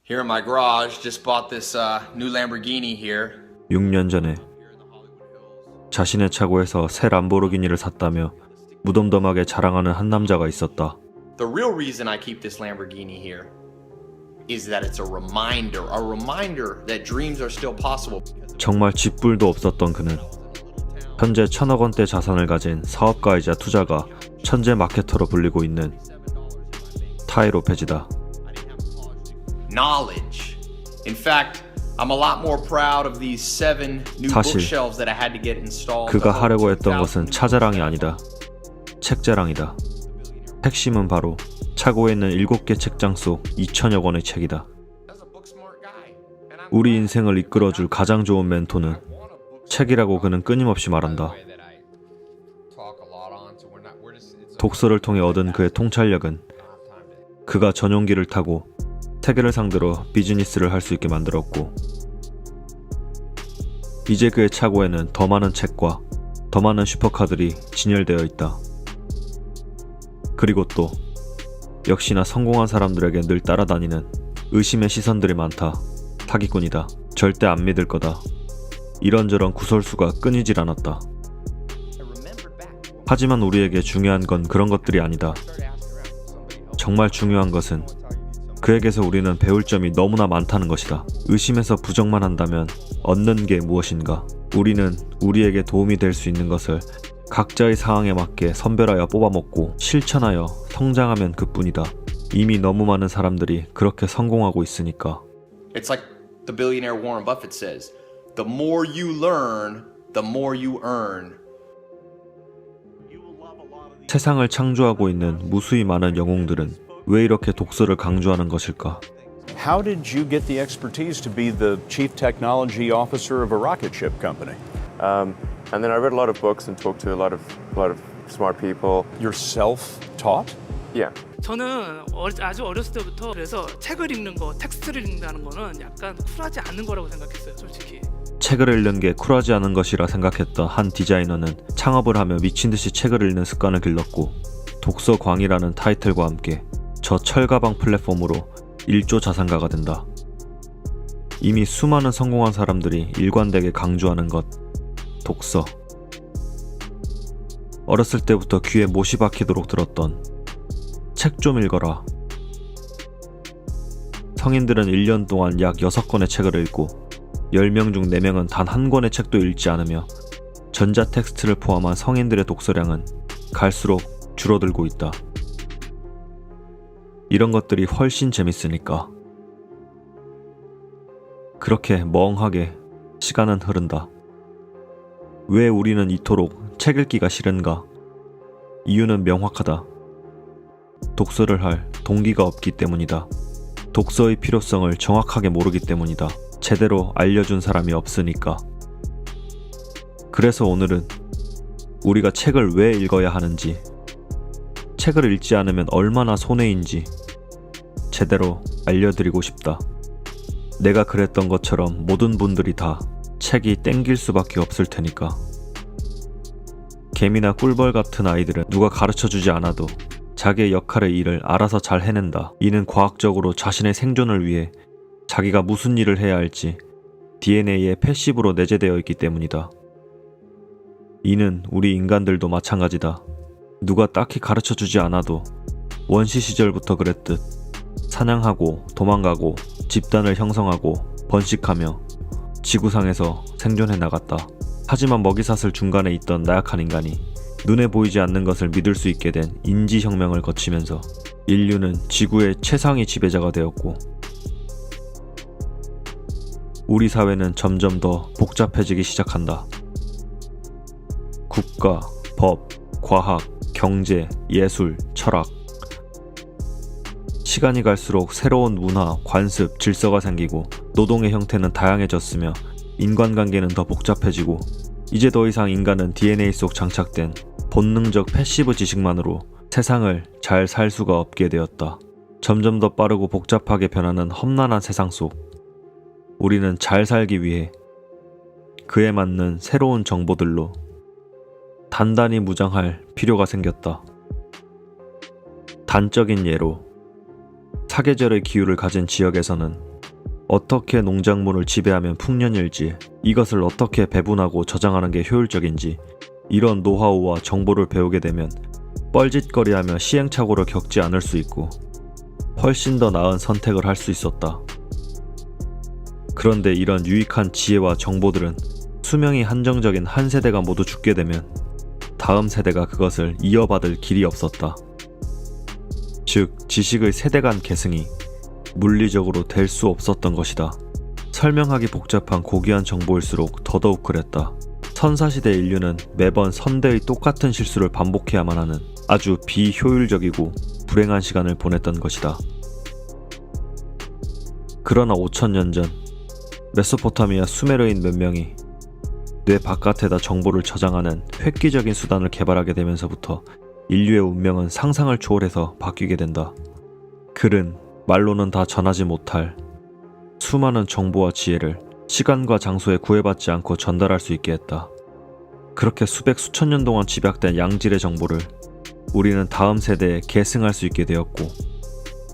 Here in my garage, just bought this new Lamborghini here. 6년 전에 자신의 차고에서 새 람보르기니를 샀다며 무덤덤하게 자랑하는 한 남자가 있었다. The real reason I keep this Lamborghini here is that it's a reminder that dreams are still possible. 정말 쥐뿔도 없었던 그는 현재 1,000억 원대 자산을 가진 사업가이자 투자가 천재 마케터로 불리고 있는 타이로 페지다. Knowledge. In fact, I'm a lot more proud of these 7 new 사실 bookshelves that I had to get installed. 그가 하려고 했던 것은 차자랑이 아니다. 책자랑이다. 핵심은 바로 차고에 있는 7개 책장 속 2천여 권의 책이다. 우리 인생을 이끌어줄 가장 좋은 멘토는 책이라고 그는 끊임없이 말한다. 독서를 통해 얻은 그의 통찰력은 그가 전용기를 타고 세계를 상대로 비즈니스를 할 수 있게 만들었고, 이제 그의 차고에는 더 많은 책과 더 많은 슈퍼카들이 진열되어 있다. 그리고 또 역시나 성공한 사람들에게 늘 따라다니는 의심의 시선들이 많다. 사기꾼이다. 절대 안 믿을 거다. 이런저런 구설수가 끊이질 않았다. 하지만 우리에게 중요한 건 그런 것들이 아니다. 정말 중요한 것은 그에게서 우리는 배울 점이 너무나 많다는 것이다. 의심해서 부정만 한다면 얻는 게 무엇인가? 우리는 우리에게 도움이 될 수 있는 것을 각자의 상황에 맞게 선별하여 뽑아먹고 실천하여 성장하면 그뿐이다. 이미 너무 많은 사람들이 그렇게 성공하고 있으니까. It's like the billionaire Warren Buffett says, the more you learn, the more you earn. 세상을 창조하고 있는 무수히 많은 영웅들은 왜 이렇게 독서를 강조하는 것일까? How did you get the expertise to be the chief technology officer of a rocket ship company? And then I read a lot of books and talked to a lot of smart people. You're self-taught? Yeah. 저는 아주 어렸을 때부터 그래서 책을 읽는 거, 텍스트를 읽는다는 거는 약간 쿨하지 않은 거라고 생각했어요, 솔직히. 책을 읽는 게 쿨하지 않은 것이라 생각했던 한 디자이너는 창업을 하며 미친듯이 책을 읽는 습관을 길렀고, 독서광이라는 타이틀과 함께 저 철가방 플랫폼으로 1조 자산가가 된다. 이미 수많은 성공한 사람들이 일관되게 강조하는 것, 독서. 어렸을 때부터 귀에 못이 박히도록 들었던 책 좀 읽어라. 성인들은 1년 동안 약 6권의 책을 읽고 10명 중 4명은 단 한 권의 책도 읽지 않으며 전자텍스트를 포함한 성인들의 독서량은 갈수록 줄어들고 있다. 이런 것들이 훨씬 재밌으니까. 그렇게 멍하게 시간은 흐른다. 왜 우리는 이토록 책 읽기가 싫은가? 이유는 명확하다. 독서를 할 동기가 없기 때문이다. 독서의 필요성을 정확하게 모르기 때문이다. 제대로 알려준 사람이 없으니까. 그래서 오늘은 우리가 책을 왜 읽어야 하는지, 책을 읽지 않으면 얼마나 손해인지 제대로 알려드리고 싶다. 내가 그랬던 것처럼 모든 분들이 다 책이 땡길 수밖에 없을 테니까. 개미나 꿀벌 같은 아이들은 누가 가르쳐주지 않아도 자기의 역할의 일을 알아서 잘 해낸다. 이는 과학적으로 자신의 생존을 위해 자기가 무슨 일을 해야 할지 DNA에 패시브로 내재되어 있기 때문이다. 이는 우리 인간들도 마찬가지다. 누가 딱히 가르쳐주지 않아도 원시 시절부터 그랬듯 사냥하고 도망가고 집단을 형성하고 번식하며 지구상에서 생존해 나갔다. 하지만 먹이사슬 중간에 있던 나약한 인간이 눈에 보이지 않는 것을 믿을 수 있게 된 인지혁명을 거치면서 인류는 지구의 최상위 지배자가 되었고, 우리 사회는 점점 더 복잡해지기 시작한다. 국가, 법, 과학, 경제, 예술, 철학. 시간이 갈수록 새로운 문화, 관습, 질서가 생기고 노동의 형태는 다양해졌으며 인간관계는 더 복잡해지고, 이제 더 이상 인간은 DNA 속 장착된 본능적 패시브 지식만으로 세상을 잘 살 수가 없게 되었다. 점점 더 빠르고 복잡하게 변하는 험난한 세상 속 우리는 잘 살기 위해 그에 맞는 새로운 정보들로 단단히 무장할 필요가 생겼다. 단적인 예로 사계절의 기후를 가진 지역에서는 어떻게 농작물을 지배하면 풍년일지, 이것을 어떻게 배분하고 저장하는 게 효율적인지, 이런 노하우와 정보를 배우게 되면 뻘짓거리하며 시행착오를 겪지 않을 수 있고 훨씬 더 나은 선택을 할 수 있었다. 그런데 이런 유익한 지혜와 정보들은 수명이 한정적인 한 세대가 모두 죽게 되면 다음 세대가 그것을 이어받을 길이 없었다. 즉, 지식의 세대 간 계승이 물리적으로 될 수 없었던 것이다. 설명하기 복잡한 고귀한 정보일수록 더더욱 그랬다. 선사시대 인류는 매번 선대의 똑같은 실수를 반복해야만 하는 아주 비효율적이고 불행한 시간을 보냈던 것이다. 그러나 5000년 전 메소포타미아 수메르인 몇 명이 뇌 바깥에다 정보를 저장하는 획기적인 수단을 개발하게 되면서부터 인류의 운명은 상상을 초월해서 바뀌게 된다. 글은 말로는 다 전하지 못할 수많은 정보와 지혜를 시간과 장소에 구애받지 않고 전달할 수 있게 했다. 그렇게 수백 수천 년 동안 집약된 양질의 정보를 우리는 다음 세대에 계승할 수 있게 되었고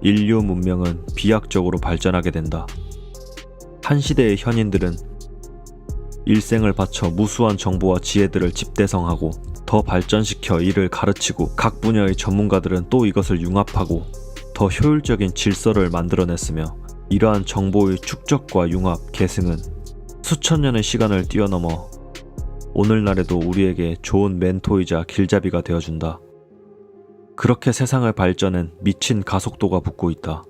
인류 문명은 비약적으로 발전하게 된다. 한 시대의 현인들은 일생을 바쳐 무수한 정보와 지혜들을 집대성하고 더 발전시켜 이를 가르치고 각 분야의 전문가들은 또 이것을 융합하고 더 효율적인 질서를 만들어냈으며 이러한 정보의 축적과 융합, 계승은 수천 년의 시간을 뛰어넘어 오늘날에도 우리에게 좋은 멘토이자 길잡이가 되어준다. 그렇게 세상의 발전엔 미친 가속도가 붙고 있다.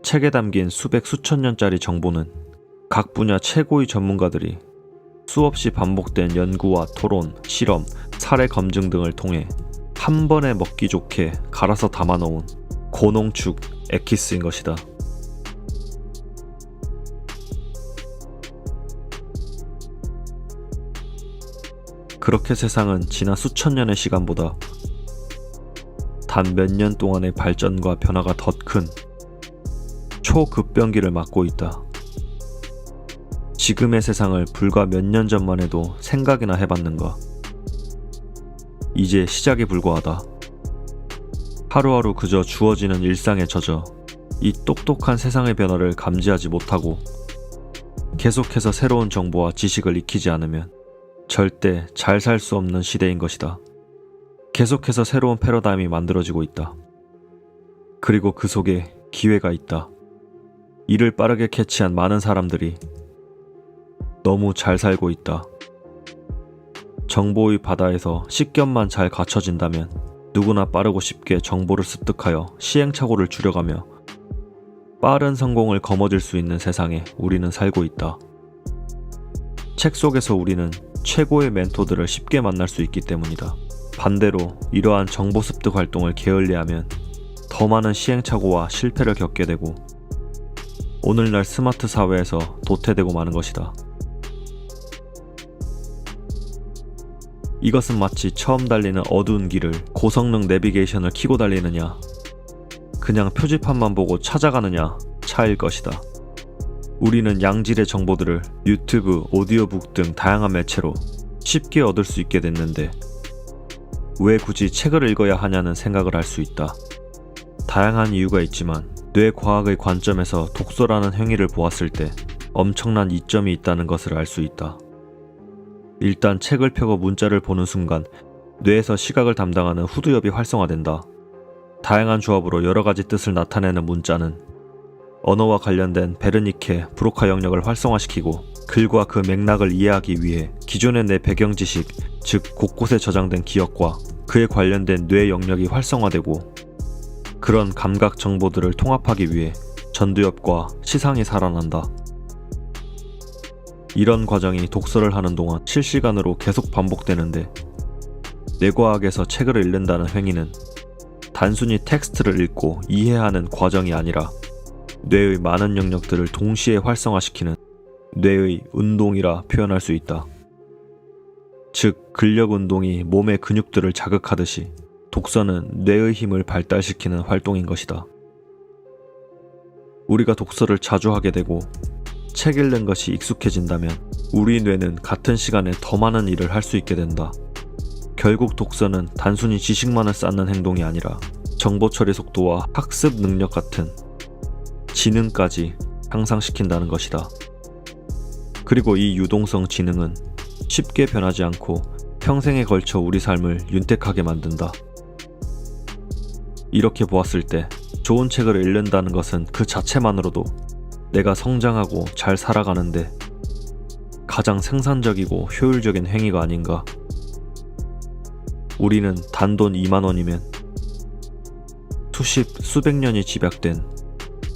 책에 담긴 수백 수천 년짜리 정보는 각 분야 최고의 전문가들이 수없이 반복된 연구와 토론, 실험, 사례 검증 등을 통해 한 번에 먹기 좋게 갈아서 담아놓은 고농축 엑기스인 것이다. 그렇게 세상은 지난 수천 년의 시간보다 단 몇 년 동안의 발전과 변화가 더 큰 초급변기를 맞고 있다. 지금의 세상을 불과 몇 년 전만 해도 생각이나 해봤는가? 이제 시작에 불과하다. 하루하루 그저 주어지는 일상에 젖어 이 똑똑한 세상의 변화를 감지하지 못하고 계속해서 새로운 정보와 지식을 익히지 않으면 절대 잘 살 수 없는 시대인 것이다. 계속해서 새로운 패러다임이 만들어지고 있다. 그리고 그 속에 기회가 있다. 이를 빠르게 캐치한 많은 사람들이 너무 잘 살고 있다. 정보의 바다에서 식견만 잘 갖춰진다면 누구나 빠르고 쉽게 정보를 습득하여 시행착오를 줄여가며 빠른 성공을 거머쥘 수 있는 세상에 우리는 살고 있다. 책 속에서 우리는 최고의 멘토들을 쉽게 만날 수 있기 때문이다. 반대로 이러한 정보 습득 활동을 게을리하면 더 많은 시행착오와 실패를 겪게 되고 오늘날 스마트 사회에서 도태되고 마는 것이다. 이것은 마치 처음 달리는 어두운 길을 고성능 내비게이션을 켜고 달리느냐, 그냥 표지판만 보고 찾아가느냐 차이일 것이다. 우리는 양질의 정보들을 유튜브, 오디오북 등 다양한 매체로 쉽게 얻을 수 있게 됐는데 왜 굳이 책을 읽어야 하냐는 생각을 할 수 있다. 다양한 이유가 있지만 뇌과학의 관점에서 독서라는 행위를 보았을 때 엄청난 이점이 있다는 것을 알 수 있다. 일단 책을 펴고 문자를 보는 순간 뇌에서 시각을 담당하는 후두엽이 활성화된다. 다양한 조합으로 여러 가지 뜻을 나타내는 문자는 언어와 관련된 베르니케, 브로카 영역을 활성화시키고 글과 그 맥락을 이해하기 위해 기존의 내 배경 지식, 즉 곳곳에 저장된 기억과 그에 관련된 뇌 영역이 활성화되고 그런 감각 정보들을 통합하기 위해 전두엽과 시상이 살아난다. 이런 과정이 독서를 하는 동안 실시간으로 계속 반복되는데 뇌과학에서 책을 읽는다는 행위는 단순히 텍스트를 읽고 이해하는 과정이 아니라 뇌의 많은 영역들을 동시에 활성화시키는 뇌의 운동이라 표현할 수 있다. 즉, 근력 운동이 몸의 근육들을 자극하듯이 독서는 뇌의 힘을 발달시키는 활동인 것이다. 우리가 독서를 자주 하게 되고 책 읽는 것이 익숙해진다면 우리 뇌는 같은 시간에 더 많은 일을 할 수 있게 된다. 결국 독서는 단순히 지식만을 쌓는 행동이 아니라 정보 처리 속도와 학습 능력 같은 지능까지 향상시킨다는 것이다. 그리고 이 유동성 지능은 쉽게 변하지 않고 평생에 걸쳐 우리 삶을 윤택하게 만든다. 이렇게 보았을 때 좋은 책을 읽는다는 것은 그 자체만으로도 내가 성장하고 잘 살아가는데 가장 생산적이고 효율적인 행위가 아닌가. 우리는 단돈 2만 원이면 수백 년이 집약된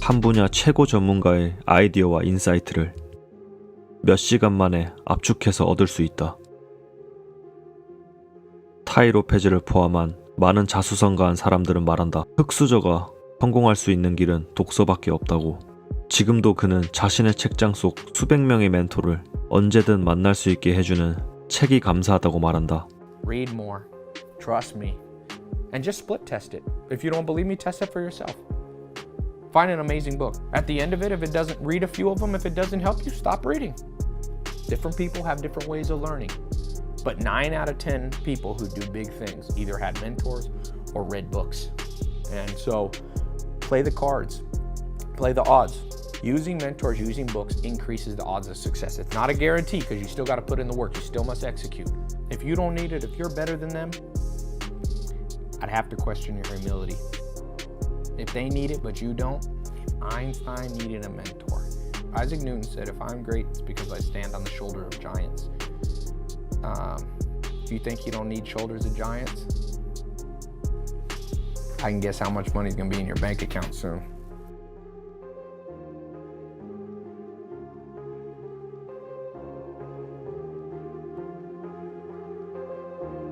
한 분야 최고 전문가의 아이디어와 인사이트를 몇 시간 만에 압축해서 얻을 수 있다. 타이 로페즈를 포함한 많은 자수성가한 사람들은 말한다. 흑수저가 성공할 수 있는 길은 독서밖에 없다고. 지금도 그는 자신의 책장 속 수백 명의 멘토를 언제든 만날 수 있게 해주는 책이 감사하다고 말한다. Read more. Trust me. And just split test it. If you don't believe me, test it for yourself. Find an amazing book. At the end of it, if it doesn't, read a few of them. If it doesn't help you, stop reading. Different people have different ways of learning. But 9 out of 10 people who do big things either had mentors or read books. And so play the cards, play the odds. Using mentors, using books increases the odds of success. It's not a guarantee because you still got to put in the work. You still must execute. If you don't need it, if you're better than them, I'd have to question your humility. If they need it but you don't, Einstein needed a mentor. Isaac Newton said, if I'm great, it's because I stand on the shoulder of giants. If you think you don't need shoulders of giants, I can guess how much money is going to be in your bank account soon.